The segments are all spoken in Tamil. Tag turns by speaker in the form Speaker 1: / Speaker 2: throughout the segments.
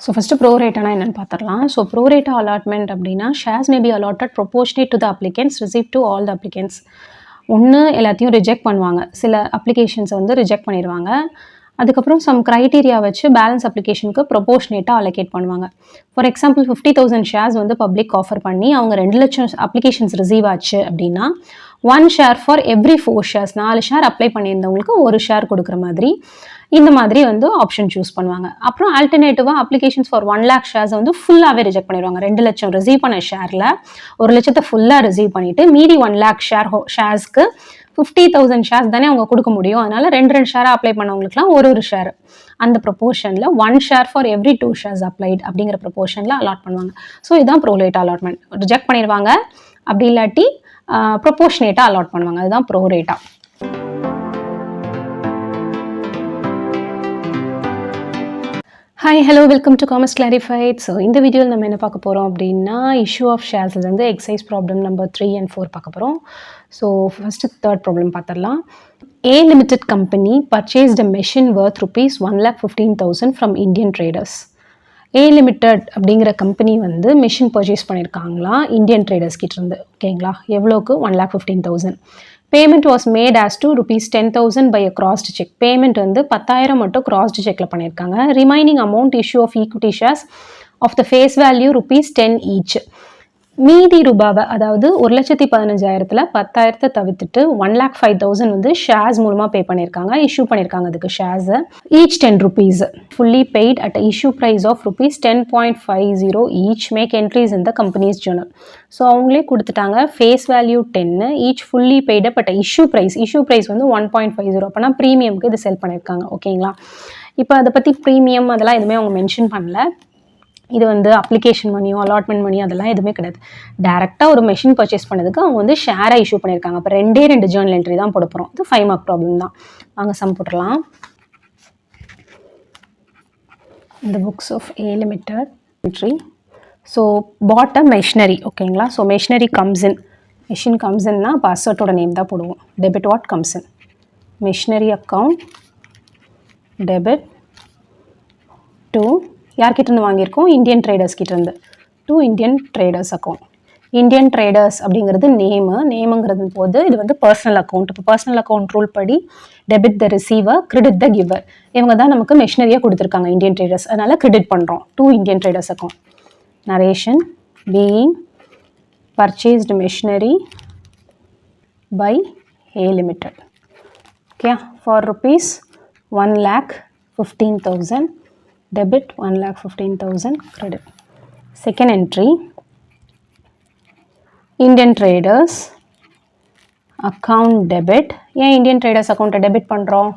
Speaker 1: So first pro rata என்னன்னு பார்த்துடலாம். So pro rata allotment அப்படின்னா shares may be allotted proportionate to the applicants received to all the applicants. ஒன்று எல்லாத்தையும் ரிஜெக்ட் பண்ணுவாங்க, சில அப்ளிகேஷன்ஸை வந்து ரிஜெக்ட் பண்ணிடுவாங்க. அதுக்கப்புறம் சம் க்ரைட்டீரியா வச்சு பேலன்ஸ் அப்ளிகேஷனுக்கு ப்ரொபோஷனேட்டாக அலோகேட் பண்ணுவாங்க. ஃபார் எக்ஸாம்பிள் 50,000 ஷேர்ஸ் வந்து பப்ளிக் ஆஃபர் பண்ணி அவங்க 2 லட்சம் அப்ளிகேஷன்ஸ் ரிசீவ் ஆச்சு அப்படின்னா 1 share for every 4 shares, 4 share apply பண்ணியிருந்தவங்களுக்கு 1 ஷேர் கொடுக்குற மாதிரி இந்த மாதிரி வந்து ஆப்ஷன் சூஸ் பண்ணுவாங்க. அப்புறம் ஆல்டர்னேட்டிவாக அப்ளிகேஷன்ஸ் ஃபார் 1 lakh ஷேர்ஸ் வந்து ஃபுல்லாகவே ரிஜெக்ட் பண்ணிடுவாங்க. 2 லட்சம் ரிசீவ் பண்ண ஷேரில் 1 லட்சத்தை ஃபுல்லாக ரிசீவ் பண்ணிவிட்டு மீதி 1 lakh ஷேர்ஸ்க்கு 50,000 ஷேர்ஸ் தானே அவங்க கொடுக்க முடியும். அதனால 2 ஷேராக அப்ளை பண்ணவங்களுக்குலாம் ஒரு ஷேர், அந்த ப்ரொபோர்ஷனில் 1 share for every 2 shares applied அப்படிங்கிற ப்ரொபோர்ஷனில் அலாட் பண்ணுவாங்க. ஸோ இதுதான் ப்ரோரேட்டா அலாட்மெண்ட். ரிஜெக்ட் பண்ணிடுவாங்க, அப்படி இல்லாட்டி ப்ரொபோர்ஷனேட்டாக அலாட் பண்ணுவாங்க. அதுதான் ப்ரோரேட்டா. Hi, hello, welcome to commerce clarified. So இந்த வீடியோவில் நம்ம என்ன பார்க்க போகிறோம் அப்படின்னா இஷ்யூ ஆஃப் ஷேர்ஸில் வந்து எக்ஸசைஸ் ப்ராப்ளம் நம்பர் 3 and 4 பார்க்க போகிறோம். ஸோ ஃபஸ்ட்டு தேர்ட் ப்ராப்ளம் பார்த்துடலாம். A limited company purchased a machine worth rupees 1,15,000 from Indian traders. A limited அப்படிங்கிற கம்பெனி வந்து மிஷின் பர்ச்சேஸ் பண்ணியிருக்காங்களா இந்தியன் ட்ரேடர்ஸ் கிட்ட இருந்து. ஓகேங்களா, எவ்வளோக்கு? 1,15,000. Payment was made as to rupees 10,000 by a crossed cheque. Payment வந்து 10,000 மட்டும் கிராஸ்டு செக்கில் பண்ணியிருக்காங்க. Remaining amount issue of equity shares of the face value rupees 10 each. மீதி ரூபாவை, அதாவது 1,15,000ல் 10,000 தவிர்த்துட்டு 1,05,000 வந்து ஷேர்ஸ் மூலமாக பே பண்ணியிருக்காங்க, இஷ்யூ பண்ணியிருக்காங்க. அதுக்கு ஷேர்ஸை each 10 rupees fully paid at issue price of rupees 10.50 each. Make entries in the company's journal. So அவங்களே கொடுத்துட்டாங்க. Face value 10, each fully paid but issue price வந்து 1.50. அப்போனா ப்ரீமியமுக்கு இது செல் பண்ணியிருக்காங்க. ஓகேங்களா, இப்போ அதை பற்றி ப்ரீமியம் அதெல்லாம் எதுவுமே அவங்க மென்ஷன் பண்ணல. இது வந்து அப்ளிகேஷன் மணியோ அலாட்மெண்ட் மணியோ அதெல்லாம் எதுவுமே கிடையாது. டேரெக்டாக ஒரு மெஷின் பர்ச்சேஸ் பண்ணதுக்கு அவங்க வந்து ஷேரை இஷ்யூ பண்ணியிருக்காங்க. அப்போ 2 ஜேர்னல் என்ட்ரி தான் போட போகிறோம். இது 5 mark ப்ராப்ளம் தான். வாங்க சம் போட்டுடலாம். இந்த books of A limited entry. So put a machinery. ஓகேங்களா, ஸோ மெஷினரி மெஷின் கம்ஸ்இன்னா இப்போ அசட்டோட நேம் தான் போடுவோம். Debit what comes in. Machinery account debit to யார்கிட்டேருந்து வாங்கியிருக்கோம்? இந்தியன் ட்ரேடர்ஸ் கிட்டேருந்து. To Indian traders account. Indian traders அப்படிங்கிறது நேமுங்கிறது போது இது வந்து பர்சனல் அக்கௌண்ட். இப்போ பர்சனல் அக்கௌண்ட் ரூல் படி debit the receiver, credit the giver. இவங்க தான் நமக்கு மெஷினரியாக கொடுத்துருக்காங்க இந்தியன் ட்ரேடர்ஸ், அதனால் கிரெடிட் பண்ணுறோம் to Indian traders account. Narration being purchased machinery by A limited. Okay, for rupees 1,15,000 debit, 1,15,000 credit. Second entry, Indian traders account debit. ஏன் இந்தியன் ட்ரேடர்ஸ் அக்கௌண்ட்டை டெபிட் பண்ணுறோம்?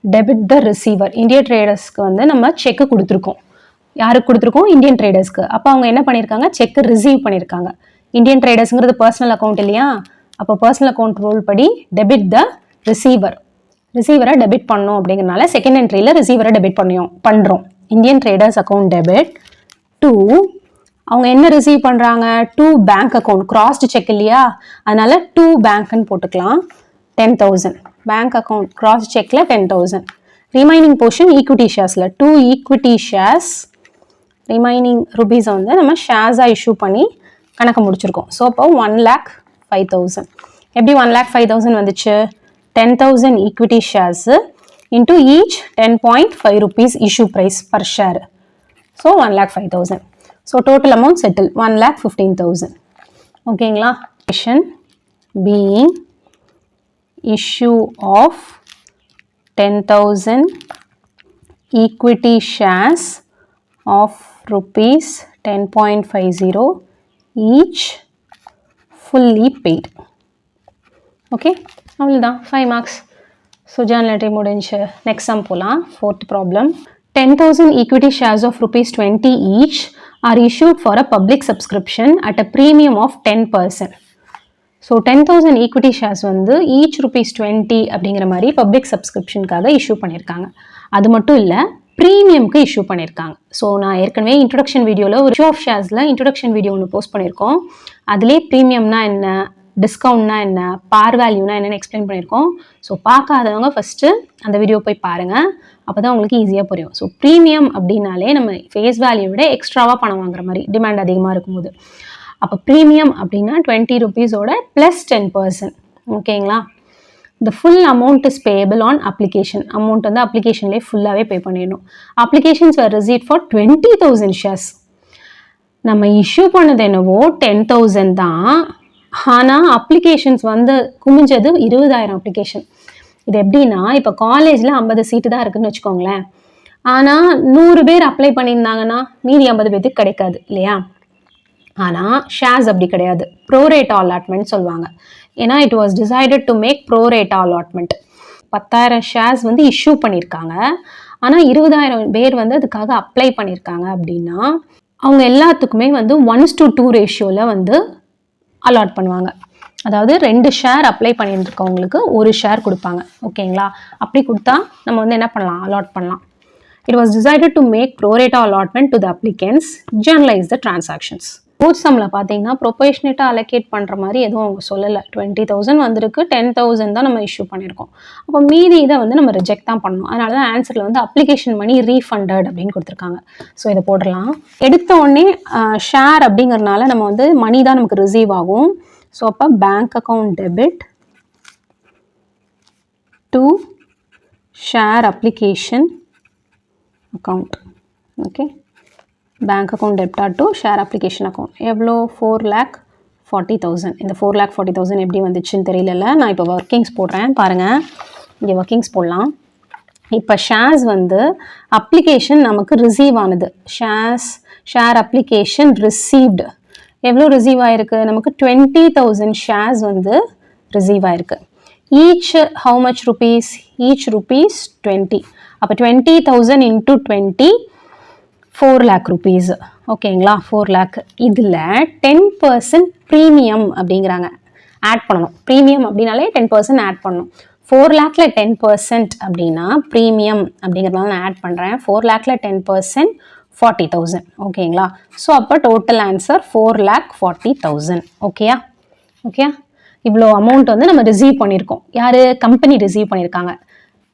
Speaker 1: Debit the receiver. இந்தியன் ட்ரேடர்ஸ்க்கு வந்து நம்ம செக்கு கொடுத்துருக்கோம். யாருக்கு கொடுத்துருக்கோம்? இந்தியன் ட்ரேடர்ஸ்க்கு. அப்போ அவங்க என்ன பண்ணியிருக்காங்க? செக்கு ரிசீவ் பண்ணியிருக்காங்க. இந்தியன் ட்ரேடர்ஸுங்கிறது பர்சனல் அக்கௌண்ட் இல்லையா? அப்போ பர்சனல் அக்கௌண்ட் ரூல் படி டெபிட் த ரிசீவரை டெபிட் பண்ணோம். அப்படிங்கிறனால செகண்ட் என்ட்ரியில் ரிசீவரை டெபிட் பண்ணுறோம். Indian traders account debit to, அவங்க என்ன ரிசீவ் பண்ணுறாங்க? To bank account. Crossed check இல்லையா, அதனால டு பேங்க்னு போட்டுக்கலாம். 10,000 பேங்க் அக்கௌண்ட் கிராஸ் செக்கில் 10,000. ரிமைனிங் போர்ஷன் ஈக்விட்டி ஷேர்ஸில் 2 ஈக்விட்டி ஷேர்ஸ் ரிமைனிங் ருபீஸை வந்து நம்ம ஷேர்ஸாக இஷ்யூ பண்ணி கணக்கு முடிச்சிருக்கோம். ஸோ அப்போ 1,05,000. எப்படி 1,05,000 வந்துச்சு? 10,000 equity shares into each 10.5 rupees issue price per share. So 1,05,000. So total amount settled 1,15,000. ஓகேங்களா, being issue of 10,000 equity shares of rupees 10.50 each fully paid. Okay, அவ்வளோதான். 5 marks. ஸோ ஜேர்னல் என்ட்ரி முடிஞ்சு. நெக்ஸ்ட் சம் போகலாம். Fourth problem. 10,000 equity shares of rupees 20 each are issued for a public subscription at a premium of 10%. So 10,000 equity shares வந்து ஈச் rupees 20 அப்படிங்கிற மாதிரி பப்ளிக் சப்ஸ்கிரிப்ஷனுக்காக இஷ்யூ பண்ணியிருக்காங்க. அது மட்டும் இல்லை, ப்ரீமியம்க்கு இஷ்யூ பண்ணியிருக்காங்க. ஸோ நான் ஏற்கனவே இன்ட்ரொடக்ஷன் வீடியோவில் ஒரு இஷ்யூ ஆஃப் ஷேர்ஸில் இன்ட்ரொடக்ஷன் வீடியோ ஒன்று போஸ்ட் பண்ணியிருக்கோம். அதிலே ப்ரீமியம்னா என்ன, டிஸ்கவுண்ட்னா என்ன, பார் வேல்யூனா என்னன்னு எக்ஸ்பிளைன் பண்ணியிருக்கோம். ஸோ பார்க்காதவங்க ஃபஸ்ட்டு அந்த வீடியோ போய் பாருங்கள், அப்போ தான் உங்களுக்கு ஈஸியாக புரியும். ஸோ ப்ரீமியம் அப்படின்னாலே நம்ம ஃபேஸ் வேல்யூ விட எக்ஸ்ட்ராவாக பணம் வாங்குற மாதிரி, டிமாண்ட் அதிகமாக இருக்கும்போது. அப்போ ப்ரீமியம் அப்படின்னா 20 rupees-ஓட ப்ளஸ் 10%. ஓகேங்களா? the full amount is payable on application. Amount வந்து அப்ளிகேஷன்லேயே ஃபுல்லாகவே பே பண்ணிடணும். Applications were received for 20,000 shares. நம்ம இஷ்யூ பண்ணது என்னவோ 10,000 தான், ஆனால் அப்ளிகேஷன்ஸ் வந்து குமிஞ்சது 20,000 அப்ளிகேஷன். இது எப்படின்னா, இப்போ காலேஜில் 50 சீட்டு தான் இருக்குதுன்னு வச்சுக்கோங்களேன். ஆனால் 100 பேர் அப்ளை பண்ணியிருந்தாங்கன்னா மீதி 50 பேருக்கு கிடைக்காது இல்லையா? ஆனால் ஷேர்ஸ் அப்படி கிடையாது, ப்ரோரேட்டா அலாட்மெண்ட் சொல்லுவாங்க. ஏன்னா it was decided to make pro rata allotment. 10,000 shares வந்து இஷ்யூ பண்ணியிருக்காங்க, ஆனால் 20,000 பேர் வந்து அதுக்காக அப்ளை பண்ணியிருக்காங்க அப்படின்னா அவங்க எல்லாத்துக்குமே வந்து 1:2 ரேஷியோவில் வந்து அலாட் பண்ணுவாங்க. அதாவது 2 ஷேர் அப்ளை பண்ணியிருக்கவங்களுக்கு 1 ஷேர் கொடுப்பாங்க. ஓகேங்களா? அப்படி கொடுத்தா நம்ம வந்து என்ன பண்ணலாம், அலாட் பண்ணலாம். It was decided to make pro rata allotment to the applicants, generalize the transactions. போர்ட் சம்மில் பார்த்தீங்கன்னா ப்ரொபோஷனேட்டாக அலோகேட் பண்ணுற மாதிரி எதுவும் அவங்க சொல்லலை. 20,000 வந்திருக்கு, 10,000 தான் நம்ம இஷ்யூ பண்ணியிருக்கோம். அப்போ மீதி இதை வந்து நம்ம ரிஜெக்ட் தான் பண்ணணும். அதனால தான் ஆன்சரில் வந்து அப்ளிகேஷன் மணி ரீஃபண்டட் அப்படின்னு கொடுத்துருக்காங்க. ஸோ இதை போடலாம். எடுத்த உடனே ஷேர் அப்படிங்கிறதுனால நம்ம வந்து மணி தான் நமக்கு ரிசீவ் ஆகும். ஸோ அப்போ bank account debit to share application account. Okay, bank account debtor to share application account. எவ்வளோ? 4,40,000. இந்த 4,40,000 எப்படி வந்துச்சுன்னு தெரியல. நான் இப்போ ஒர்க்கிங்ஸ் போடுறேன் பாருங்கள். இங்கே ஒர்க்கிங்ஸ் போடலாம். இப்போ ஷேர்ஸ் வந்து அப்ளிகேஷன் நமக்கு ரிசீவ் ஆனது. ஷேர் அப்ளிகேஷன் ரிசீவ்டு எவ்வளோ ரிசீவ் ஆயிருக்கு? நமக்கு 20,000 ஷேர்ஸ் வந்து ரிசீவ் ஆயிருக்கு. Each how much rupees? Each rupees 20. அப்போ 20,000 into 20 4 lakh rupees. ஓகேங்களா? 4 lakh. இதில் 10% ப்ரீமியம் அப்படிங்கிறாங்க, ஆட் பண்ணணும். ப்ரீமியம் அப்படின்னாலே 10% ஆட் பண்ணணும். 4 lakhல 10% அப்படின்னா ப்ரீமியம் அப்படிங்கிறதுனால நான் ஆட் பண்ணுறேன். 4 lakhல 10% 40,000. ஓகேங்களா? ஸோ அப்போ டோட்டல் ஆன்சர் 4,40,000. ஓகேயா? ஓகேயா? இவ்வளோ அமௌண்ட் வந்து நம்ம ரிசீவ் பண்ணியிருக்கோம். யார்? கம்பெனி ரிசீவ் பண்ணியிருக்காங்க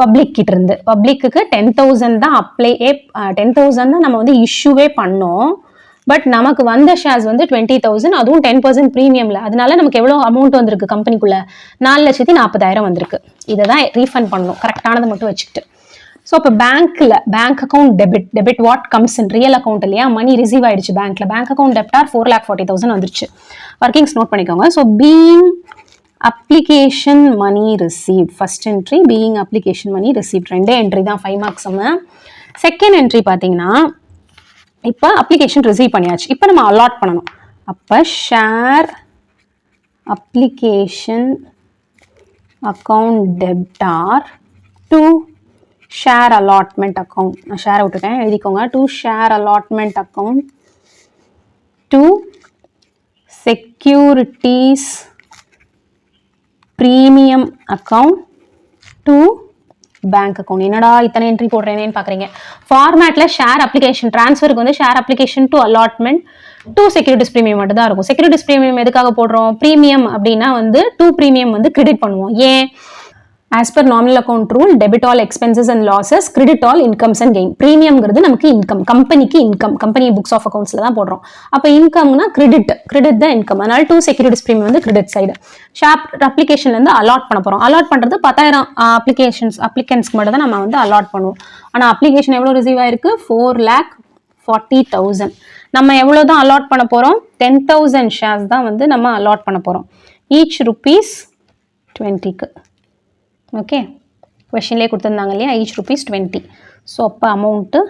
Speaker 1: பப்ளிக் கிட்ட இருந்து. பப்ளிக்கு 10,000 தான் 10,000 தான் நம்ம வந்து இஷ்யூவே பண்ணோம். பட் நமக்கு வந்த ஷேர்ஸ் வந்து 20,000, அதுவும் 10% ப்ரீமியமில். அதனால நமக்கு எவ்வளோ அமௌண்ட் வந்திருக்கு கம்பெனிக்குள்ளே? 4,40,000 வந்திருக்கு. இதை தான் ரீஃபண்ட் பண்ணணும், கரெக்டானதை மட்டும் வச்சுக்கிட்டு. ஸோ அப்போ bank account debit what comes in real account இல்லையா? மணி ரிசீவ் ஆயிடுச்சு பேங்க்ல. பேங்க் அக்கௌண்ட் டெப்டார் 4,40,000 வந்துருச்சு. ஒர்க்கிங்ஸ் நோட் பண்ணிக்கோங்க. So being application money received, first entry being application money received. ரெண்டே என்ட்ரி தான், 5 marks. செகண்ட் என்ட்ரி பார்த்தீங்கன்னா இப்போ அப்ளிகேஷன் ரிசீவ் பண்ணியாச்சு. இப்போ நம்ம அலாட் பண்ணணும். அப்போ share application account டெப்டார் to share allotment account. நான் ஷேரை விட்டுட்டேன், எழுதிக்கோங்க. To share allotment account to securities premium account to bank account. என்னடா இத்தனை என்ட்ரி போடுறேனேன்னு பார்க்குறீங்க. ஃபார்மேட்டில் ஷேர் அப்ளிகேஷன் ட்ரான்ஸ்ஃபருக்கு வந்து share application to allotment to securities premium மட்டும் தான் இருக்கும். செக்யூரிட்டிஸ் ப்ரீமியம் எதுக்காக போடுறோம்? ப்ரீமியம் அப்படின்னா வந்து 2 ப்ரீமியம் வந்து கிரெடிட் பண்ணுவோம். ஏன்? as per nominal account rule, debit all expenses and losses, credit all incomes and gain. ப்ரீமியம்ங்கிறது நமக்கு இன்கம், கம்பெனிக்கு இன்கம், கம்பெனி புக்ஸ் ஆஃப் அக்கௌண்ட்ஸில் தான் போடுறோம். அப்போ இன்கம்னா கிரெடிட் தான் இன்கம். அதனால 2 செக்யூரிட்டிஸ் ப்ரீமியம் வந்து கிரெடிட் சைடு. ஷேர் அப்ளிகேஷன்லேருந்து அலாட் பண்ண போகிறோம். அலாட் பண்ணுறது 10,000 அப்ளிகன்ஸ்க்கு மட்டும் தான் நம்ம வந்து அலாட் பண்ணுவோம். ஆனால் அப்ளிகேஷன் எவ்வளோ ரிசீவ் ஆயிருக்கு? 4,40,000. நம்ம எவ்வளோ தான் அலாட் பண்ண போகிறோம்? 10,000 ஷேர்ஸ் தான் வந்து நம்ம அலாட் பண்ண போகிறோம். ஈச் ருபீஸ் 20க்கு. ஓகே, கொஷின்லேயே கொடுத்துருந்தாங்க இல்லையா? Each rupees 20. ஸோ அப்போ amount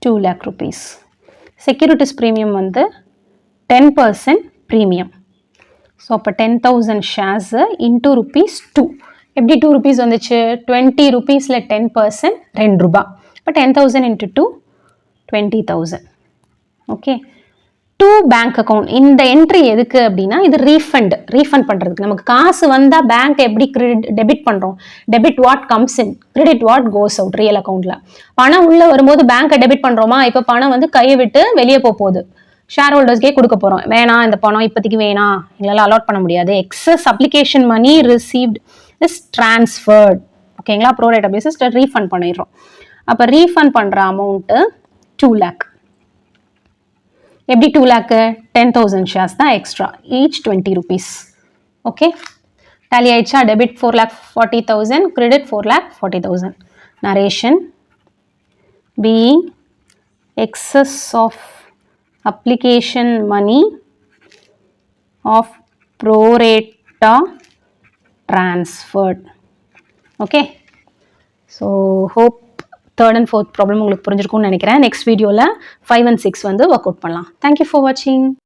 Speaker 1: 2 lakh rupees. Securities premium வந்து 10% ப்ரீமியம். ஸோ அப்போ 10,000 ஷேர்ஸு இன்டூ ₹2. எப்படி 2 rupees வந்துச்சு? 20 rupeesல 10% 2 ரூபாய். இப்போ 10,000 into 2 20,000. Okay, to bank account. இந்த என்ட்ரி எதுக்கு அப்படின்னா இது ரீஃபண்ட் பண்ணுறதுக்கு. நமக்கு காசு வந்தால் பேங்க் எப்படி டெபிட் பண்ணுறோம்? Debit what comes in, credit what goes out. Real அக்கௌண்ட்டில் பணம் உள்ளே வரும்போது பேங்க்கை டெபிட் பண்ணுறோமா? இப்போ பணம் வந்து கையை விட்டு வெளியே போகுது. ஷேர் ஹோல்டர்ஸ்க்கே கொடுக்க போகிறோம். வேணாம், இந்த பணம் இப்போதைக்கு வேணாம், எங்களால் அலாட் பண்ண முடியாது. Excess application money received is transferred. ஓகேங்களா, ப்ரோ ரேட்டா பேசிஸில் ரீஃபண்ட் பண்ணிடுறோம். அப்போ ரீஃபண்ட் பண்ணுற அமௌண்ட்டு 2 lakh. எப்படி 2 lakh? 10,000 ஷேர்ஸ் தான் extra, each 20 rupees. Okay, tally ஆயிடுச்சா? Debit 4,40,000, credit 4,40,000. Narration being excess of application money of pro rata transferred. Okay, so hope third and fourth problem உங்களுக்கு புரிஞ்சிருக்கும்னு நினைக்கிறேன். நெக்ஸ்ட் வீடியோவில் 5 and 6 வந்து ஒர்க் அவுட் பண்ணலாம். தேங்க்யூ ஃபார் வாட்சிங்.